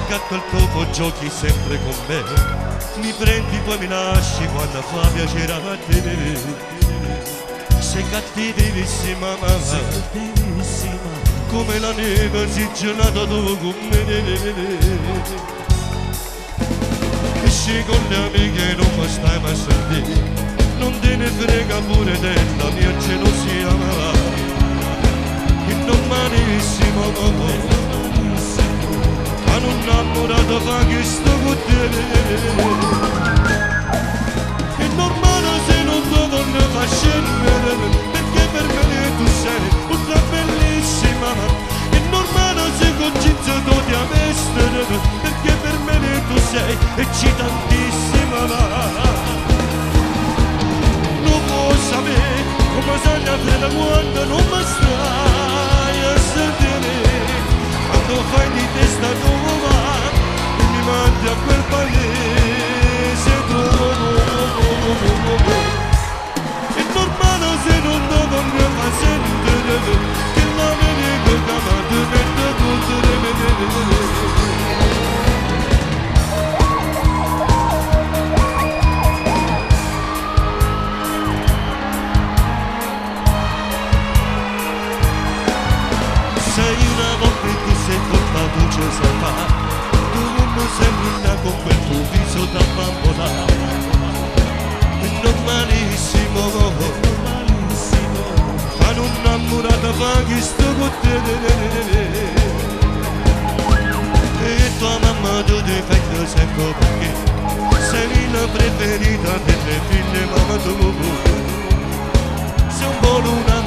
gatto al topo giochi sempre con me, mi prendi poi mi lasci quando fa piacere a te. Sei cattivissima mamma, come la neve si gelata tu con me. Esci con le amiche non mi stai mai a sentire, non te ne frega pure della mia gelosia, normalissimo ma non innamorato fa che sto con te. È normale se non ti voglio far scendere, perché per me tu sei una bellissima. È normale se con Cinzia tu ti amestere, perché per me tu sei eccitantissima. Non puoi sapere come sei la fredda quando non mi stai a sentire, quando fai di testa nuova e mi mandi a quel paese tuo. È normale se non ti voglio far sentire, che la vedo che mi mette tutte le mie. Sei una volta e ti sei portato già a fare, tu non sembri una con quel tuo viso da bambola. È normalissimo, ma non innamorata fa che sto con te. E tua mamma tu ti fai sempre perché sei la preferita delle figlie, mamma tu sei un po' una